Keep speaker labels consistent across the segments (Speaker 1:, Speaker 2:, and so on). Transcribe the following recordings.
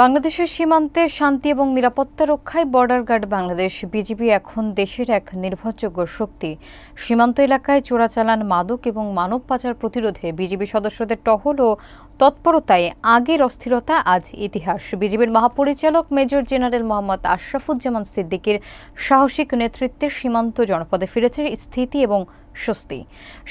Speaker 1: বাংলাদেশের সীমান্তে শান্তি এবং নিরাপত্তা রক্ষায় বর্ডার গার্ড বাংলাদেশ বিজিবি এখন দেশের এক নির্ভরযোগ্য শক্তি। সীমান্ত এলাকায় চোরাচালান, মাদক এবং মানব পাচার প্রতিরোধে বিজিবি সদস্যদের টহল ও তৎপরতায় আগের অস্থিরতা আজ ইতিহাস। বিজিবির মহাপরিচালক মেজর জেনারেল মোহাম্মদ আশরাফুজ্জামান সিদ্দিকীর সাহসিক নেতৃত্বে সীমান্ত জনপদে ফিরেছে স্থিতি এবং স্বস্তি।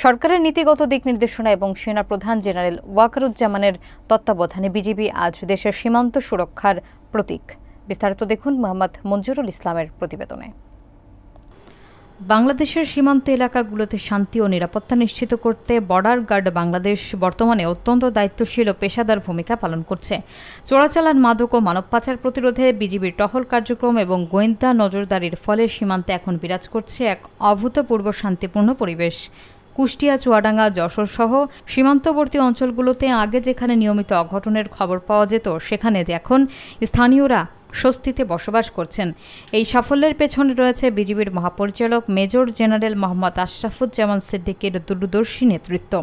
Speaker 1: সরকারের নীতিগত দিক নির্দেশনা এবং সেনাপ্রধান জেনারেল ওয়াকারুজ্জামানের তত্ত্বাবধানে বিজিবি আজ দেশের সীমান্ত সুরক্ষার প্রতীক। বিস্তারিত দেখুন মোহাম্মদ মঞ্জুরুল ইসলামের প্রতিবেদনে। বাংলাদেশের সীমান্ত এলাকাগুলোতে শান্তি ও নিরাপত্তা নিশ্চিত করতে বর্ডার গার্ড বাংলাদেশ বর্তমানে অত্যন্ত দায়িত্বশীল ও পেশাদার ভূমিকা পালন করছে। চোরাচালান, মাদক ও মানব পাচার প্রতিরোধে বিজিবির টহল কার্যক্রম এবং গোয়েন্দা নজরদারির ফলে সীমান্তে এখন বিরাজ করছে এক অভূতপূর্ব শান্তিপূর্ণ পরিবেশ। কুষ্টিয়া, চুয়াডাঙ্গা, যশোর সহ সীমান্তবর্তী অঞ্চলগুলোতে আগে যেখানে নিয়মিত অঘটনের খবর পাওয়া যেত, সেখানে এখন স্থানীয়রা স্বস্তিতে বসবাস করছেন। এই সাফল্যের পেছনে রয়েছে বিজিবির মহাপরিচালক মেজর জেনারেল মোহাম্মদ আশরাফুজ্জামান সিদ্দিকীর দূরদর্শী নেতৃত্ব।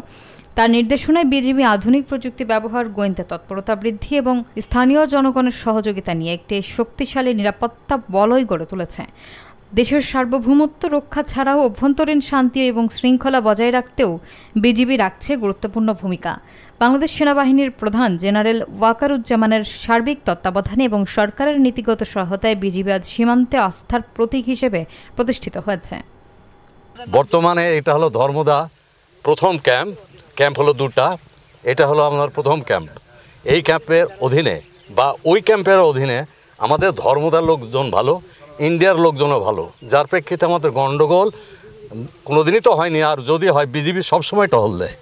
Speaker 1: তার নির্দেশনায় বিজিবি আধুনিক প্রযুক্তি ব্যবহার, গোয়েন্দা তৎপরতা বৃদ্ধি এবং স্থানীয় জনগণের সহযোগিতা নিয়ে একটি শক্তিশালী নিরাপত্তা বলয় গড়ে তুলেছে। দেশের সার্বভৌমত্ব রক্ষা ছাড়াও অভ্যন্তরীণ শান্তি এবং শৃঙ্খলা বজায় রাখতেও বিজিবি রাখছে গুরুত্বপূর্ণ ভূমিকা। বাংলাদেশ সেনাবাহিনীর প্রধান জেনারেল ওয়াকারুজ্জামানের সার্বিক তত্ত্বাবধানে এবং সরকারের নীতিগত সহায়তায় বিজিবি আজ সীমান্তে আস্থার প্রতীক হিসেবে প্রতিষ্ঠিত হয়েছে।
Speaker 2: বর্তমানে এটা হলো ধর্মদা প্রথম ক্যাম্প হলো দুটা। এটা হলো আমাদের প্রথম ক্যাম্প। এই ক্যাম্পের অধীনে বা ওই ক্যাম্পের অধীনে আমাদের ধর্মদার লোকজন ভালো, ইন্ডিয়ার লোকজনও ভালো, যার প্রেক্ষিতে আমাদের গণ্ডগোল কোনোদিনই তো হয়নি। আর যদি হয়, বিজিবি সবসময় টহল দেয়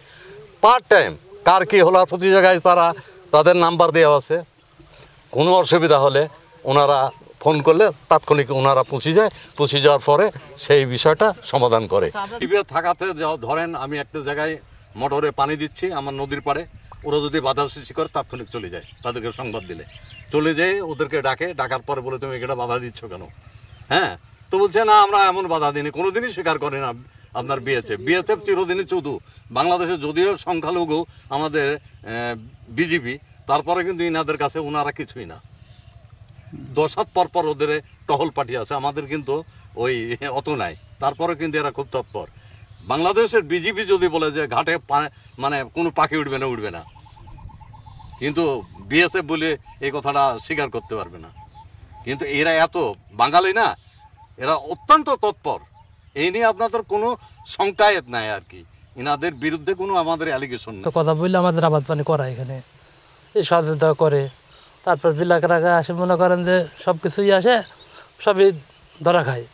Speaker 2: পার্ট টাইম। কার কী হলো, প্রতি জায়গায় তাদের নাম্বার দেওয়া আছে। কোনো অসুবিধা হলে ওনারা ফোন করলে তাৎক্ষণিক ওনারা পৌঁছে যায়। পৌঁছে যাওয়ার পরে সেই বিষয়টা সমাধান করে। শিবির থাকাতে ধরেন আমি একটা জায়গায় মোটরে পানি দিচ্ছি আমার নদীর পাড়ে, ওরা যদি বাধা সৃষ্টি করে তাৎক্ষণিক চলে যায়। তাদেরকে সংবাদ দিলে চলে যায়, ওদেরকে ডাকার পরে বলে তুমি এটা বাধা দিচ্ছ কেন? হ্যাঁ, তো বলছে না আমরা এমন বাধা দিইনি। কোনোদিনই স্বীকার করে না আপনার বিএসএফ চিরদিনই চৌধু। বাংলাদেশে যদিও সংখ্যালঘু আমাদের বিজিবি, তারপরে কিন্তু ইনাদের কাছে ওনারা কিছুই না। 10 হাত পর ওদের টহল পাঠিয়ে আছে, আমাদের কিন্তু ওই অত নাই। তারপরে কিন্তু এরা খুব তৎপর। বাংলাদেশের বিজিবি যদি বলে যে ঘাটে মানে কোনো পাখি উঠবে না, কিন্তু বিএসএফ বলে এই কথাটা স্বীকার করতে পারবে না। কিন্তু এরা এত বাঙালি না, এরা অত্যন্ত তৎপর। এই নিয়ে আপনাদের কোনো সংকায়েত নাই আর কি। এনাদের বিরুদ্ধে কোনো আমাদের অ্যালিগেশন নেই।
Speaker 3: কথা বললে আমাদের আবাদ পানি করা এখানে এই সহযোগিতা করে। তারপর বিলাকের আগে আসে, মনে করেন যে সব কিছুই আসে, সবই ধরা খায়।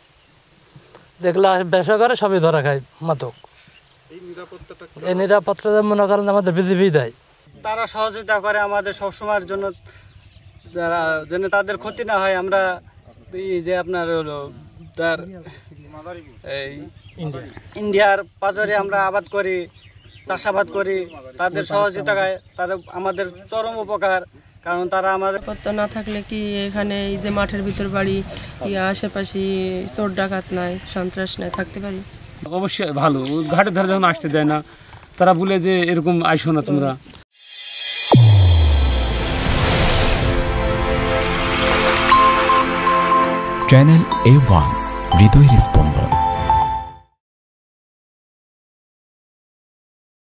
Speaker 3: যেগুলো ব্যবসা করে সবই ধরা খায় মাদক। এই নিরাপত্তাটা মনে করেন আমাদের বিজিবি দেয়।
Speaker 4: তারা সহযোগিতা করে আমাদের সবসময়ের জন্য, যেন তাদের ক্ষতি না হয়। আমরা এই যে আপনার হলো তার এই ইন্ডিয়ার পাজরে আমরা আবাদ করি, চাষাবাদ করি, তাদের সহযোগিতায় তারা আমাদের চরম উপকার। কারণ তারা আমাদের
Speaker 5: নিরাপত্তা না থাকলে কি এখানে এই যে মাঠের ভিতর বাড়ি, আশেপাশে চোর ডাকাত নাই, সন্ত্রাস নাই, থাকতে পারি?
Speaker 6: অবশ্যই ভালো। ঘাটের ধারে যখন আসতে দেয় না, তারা বলে যে এরকম আইসো না তোমরা।
Speaker 7: চ্যানেল A1 হৃদয়ের স্পন্দন।